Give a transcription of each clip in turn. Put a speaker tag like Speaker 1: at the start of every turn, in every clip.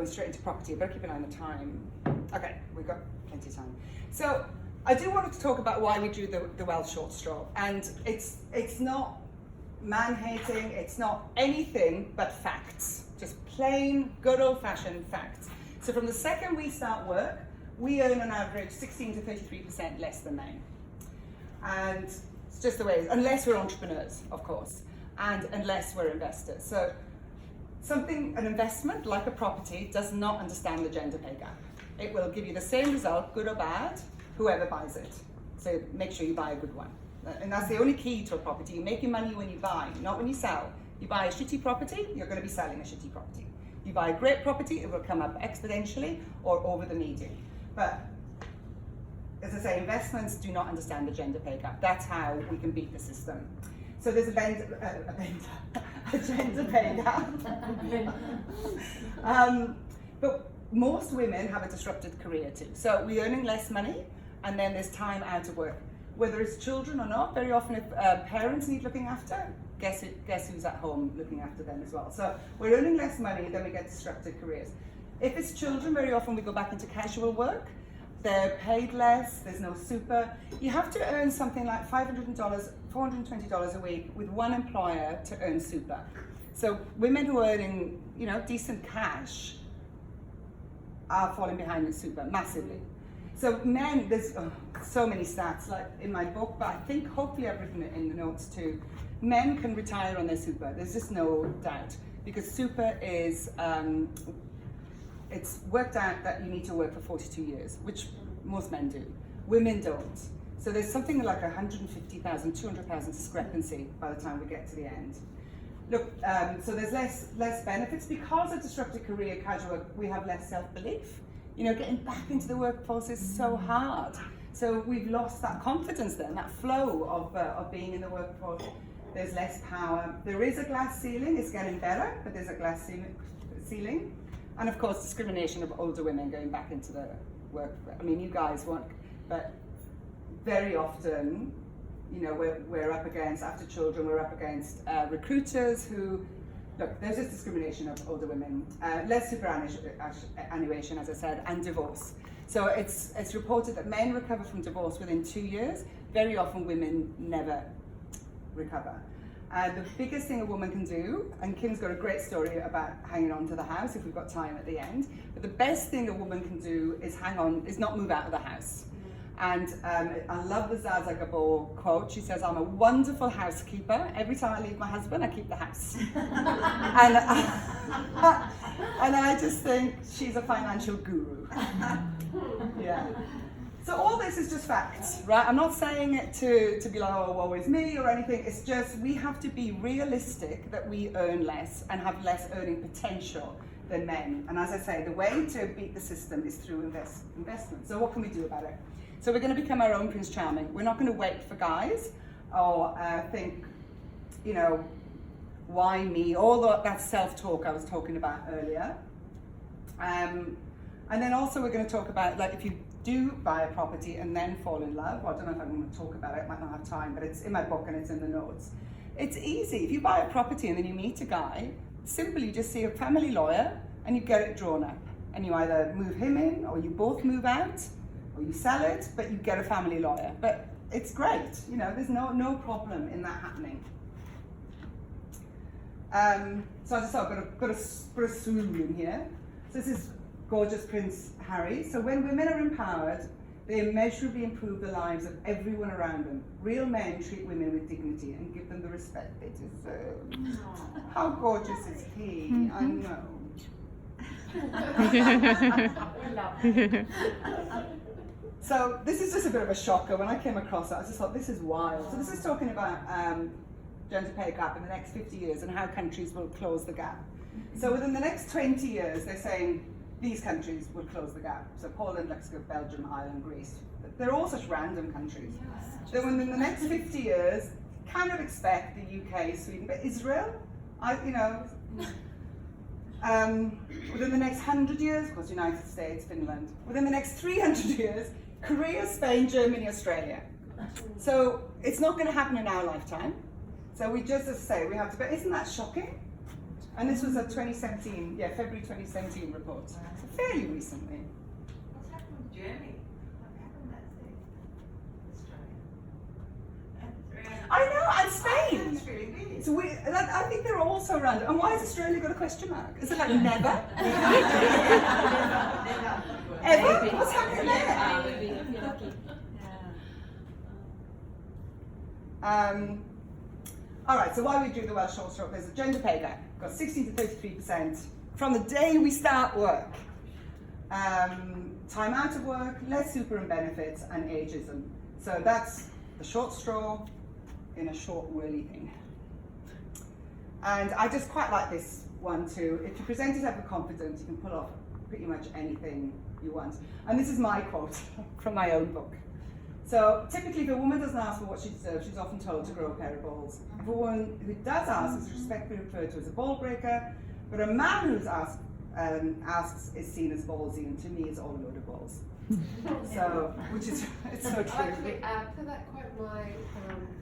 Speaker 1: going straight into property. I better keep an eye on the time. Okay, we've got plenty of time. So I do want to talk about why we drew the Welsh short straw. And it's not man-hating, it's not anything but facts. Just plain, good old-fashioned facts. So from the second we start work, we earn on average 16 to 33% less than men. And it's just the way it is, unless we're entrepreneurs, of course, and unless we're investors. So an investment, like a property, does not understand the gender pay gap. It will give you the same result, good or bad, whoever buys it. So make sure you buy a good one. And that's the only key to a property. You make your money when you buy, not when you sell. You buy a shitty property, you're going to be selling a shitty property. You buy a great property, it will come up exponentially or over the median. But as I say, investments do not understand the gender pay gap. That's how we can beat the system. So there's a gender pay gap. But most women have a disrupted career too. So we're earning less money, and then there's time out of work. Whether it's children or not, very often if parents need looking after, guess who's at home looking after them as well. So we're earning less money, then we get disrupted careers. If it's children, very often we go back into casual work. They're paid less, there's no super. You have to earn something like $500, $420 a week with one employer to earn super. So women who are earning, decent cash are falling behind in super massively. So men, there's so many stats like in my book, but I think hopefully I've written it in the notes too. Men can retire on their super, there's just no doubt, because super is, it's worked out that you need to work for 42 years, which most men do. Women don't. So there's something like 150,000, 200,000 discrepancy by the time we get to the end. Look, so there's less benefits because of disrupted career, casual work. We have less self-belief. Getting back into the workforce is so hard. So we've lost that confidence then, that flow of being in the workforce. There's less power. There is a glass ceiling. It's getting better, but there's a glass ceiling. And of course, discrimination of older women going back into the work. I mean, you guys won't, but very often, we're up against, after children, we're up against recruiters who, look, there's just discrimination of older women, less superannuation, as I said, and divorce. So it's reported that men recover from divorce within 2 years. Very often women never recover. The biggest thing a woman can do, and Kim's got a great story about hanging on to the house if we've got time at the end, but the best thing a woman can do is not move out of the house. And I love the Zsa Gabor quote. She says, "I'm a wonderful housekeeper. Every time I leave my husband, I keep the house." and I just think she's a financial guru. Yeah. So all this is just facts, right? I'm not saying it to be like, oh, woe is me or anything. It's just we have to be realistic that we earn less and have less earning potential than men. And as I say, the way to beat the system is through investment. So what can we do about it? So we're going to become our own Prince Charming. We're not going to wait for guys or think, why me? All that self-talk I was talking about earlier. And then also we're going to talk about, like, if you do buy a property and then fall in love, well, I don't know if I'm going to talk about it, I might not have time, but it's in my book and it's in the notes. It's easy. If you buy a property and then you meet a guy, simply you just see a family lawyer and you get it drawn up. And you either move him in or you both move out or you sell it, but you get a family lawyer. But it's great, there's no problem in that happening. So as I said, I've got a swoon in here. So this is gorgeous Prince Harry. So when women are empowered, they immeasurably improve the lives of everyone around them. Real men treat women with dignity and give them the respect they deserve. How gorgeous is he? I know. So this is just a bit of a shocker. When I came across it, I just thought, this is wild. So this is talking about gender pay gap in the next 50 years and how countries will close the gap. So within the next 20 years, they're saying these countries will close the gap. So Poland, Luxembourg, Belgium, Ireland, Greece. They're all such random countries. So within the next 50 years, kind of expect the UK, Sweden, but Israel, within the next 100 years, of course, United States, Finland. Within the next 300 years, Korea, Spain, Germany, Australia. So it's not going to happen in our lifetime. So we just, as I say, we have to, but isn't that shocking? And this was a 2017, February 2017 report. So fairly recently.
Speaker 2: What's happened with Germany? What happened that thing? Australia.
Speaker 1: I know, and Spain.
Speaker 2: That's really weird.
Speaker 1: So I think they're all so random. And why has Australia got a question mark? Is it like never? Ever? What's happening there? All right, so why we do the Welsh short stroke, there's a gender pay gap, got 16 to 33% from the day we start work. Time out of work, less super and benefits, and ageism. So that's the short straw in a short whirly thing. And I just quite like this one too. If you present yourself with confidence, you can pull off pretty much anything you want. And this is my quote from my own book. So typically, if a woman doesn't ask for what she deserves, she's often told to grow a pair of balls. If a woman who does ask is respectfully referred to as a ball breaker, but a man who's asks is seen as ballsy, and to me, it's all a load of balls. So, which is it's so true.
Speaker 3: Actually, add to that quote, my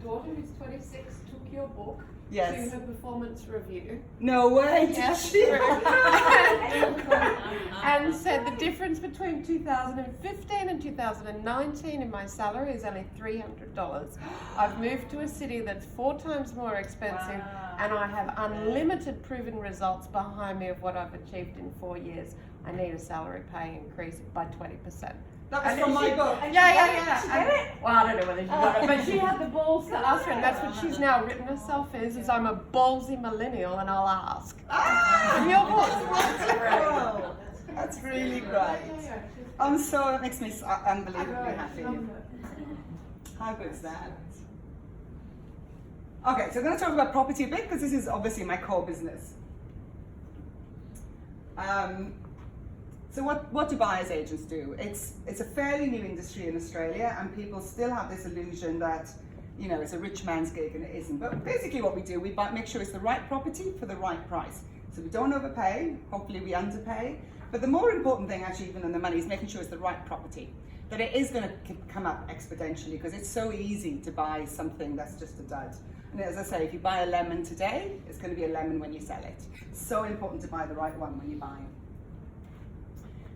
Speaker 3: daughter, who's 26, took your book
Speaker 1: Yes.
Speaker 3: to her performance review.
Speaker 1: No way, did
Speaker 3: Yes,
Speaker 1: she?
Speaker 3: and said the difference between 2015 and 2019 in my salary is only $300. I've moved to a city that's 4 times more expensive, and I have unlimited proven results behind me of what I've achieved in 4 years. I need a salary pay increase by 20%.
Speaker 1: That was from my book.
Speaker 3: Yeah.
Speaker 1: Did she get it?
Speaker 3: Well, I don't know whether she got it, but she had the balls to ask her, and that's what she's now written herself is I'm a ballsy millennial, and I'll ask. And your
Speaker 1: Wow, that's really great. I'm so, it makes me unbelievably happy. How good is that? Okay, so I'm going to talk about property a bit because this is obviously my core business. So what do buyer's agents do? It's a fairly new industry in Australia, and people still have this illusion that, you know, it's a rich man's gig, and it isn't. But basically what we do, we make sure it's the right property for the right price. So we don't overpay, hopefully we underpay. But the more important thing actually even than the money is making sure it's the right property. That it is going to come up exponentially because it's so easy to buy something that's just a dud. And as I say, if you buy a lemon today, it's going to be a lemon when you sell it. It's so important to buy the right one when you buy it.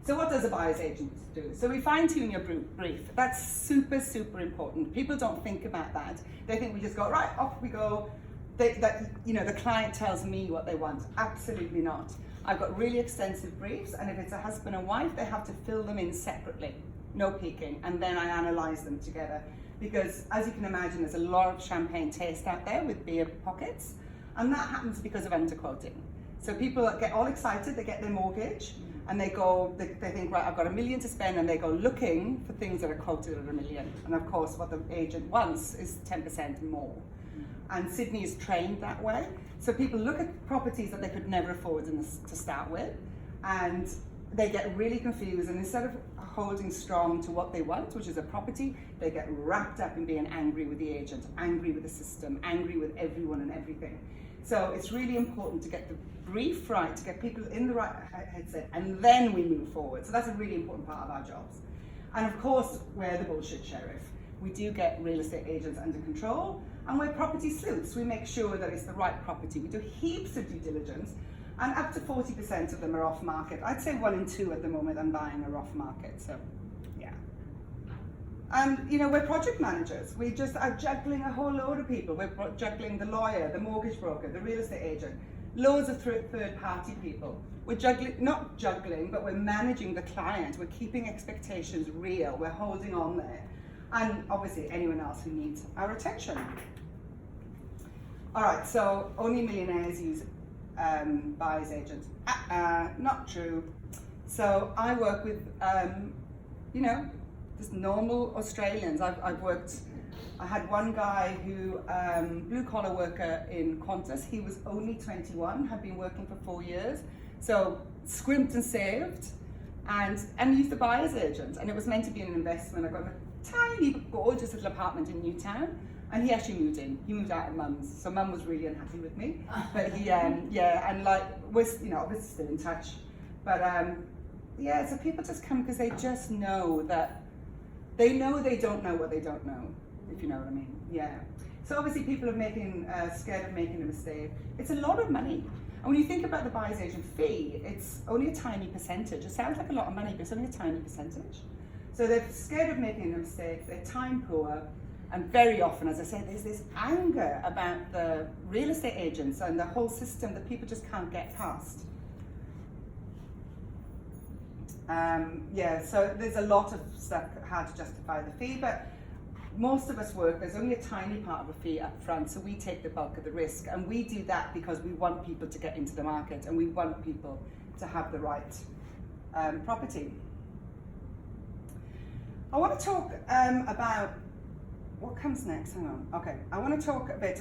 Speaker 1: So what does a buyer's agent do? So we fine tune your brief. That's super, super important. People don't think about that. They think we just go, right, off we go. The client tells me what they want. Absolutely not. I've got really extensive briefs, and if it's a husband and wife, they have to fill them in separately. No peeking, and then I analyse them together. Because as you can imagine, there's a lot of champagne taste out there with beer pockets, and that happens because of underquoting. So people get all excited, they get their mortgage, and they think, right, I've got $1 million to spend, and they go looking for things that are quoted at $1 million. And of course, what the agent wants is 10% more. And Sydney is trained that way. So people look at properties that they could never afford to start with, and they get really confused, and instead of holding strong to what they want, which is a property, they get wrapped up in being angry with the agent, angry with the system, angry with everyone and everything. So it's really important to get the brief right, to get people in the right headset, and then we move forward. So that's a really important part of our jobs. And of course, we're the bullshit sheriff. We do get real estate agents under control, and we're property sleuths. We make sure that it's the right property. We do heaps of due diligence, and up to 40% of them are off market. I'd say 1 in 2 at the moment I'm buying are off market, so yeah. And we're project managers. We just are juggling a whole load of people. We're juggling the lawyer, the mortgage broker, the real estate agent, loads of third party people. We're not juggling, but we're managing the client. We're keeping expectations real. We're holding on there. And obviously anyone else who needs our attention. All right, so only millionaires use buyer's agents. Not true. So I work with, just normal Australians. I had one guy who, blue collar worker in Qantas. He was only 21, had been working for 4 years. So scrimped and saved, and used the buyer's agent. And it was meant to be an investment. I got a tiny, gorgeous little apartment in Newtown. And he actually moved in. He moved out of Mum's, so Mum was really unhappy with me. But he, and we're still in touch. But so people just come because they just know that they don't know what they don't know, if you know what I mean. Yeah. So obviously people are scared of making a mistake. It's a lot of money. And when you think about the buyer's agent fee, it's only a tiny percentage. It sounds like a lot of money, but it's only a tiny percentage. So they're scared of making a mistake, they're time poor, and very often, as I said, there's this anger about the real estate agents and the whole system that people just can't get past. So there's a lot of stuff how to justify the fee, but most of us work, there's only a tiny part of a fee up front, so we take the bulk of the risk, and we do that because we want people to get into the market and we want people to have the right property. I want to talk about what comes next. Hang on. Okay, I want to talk a bit about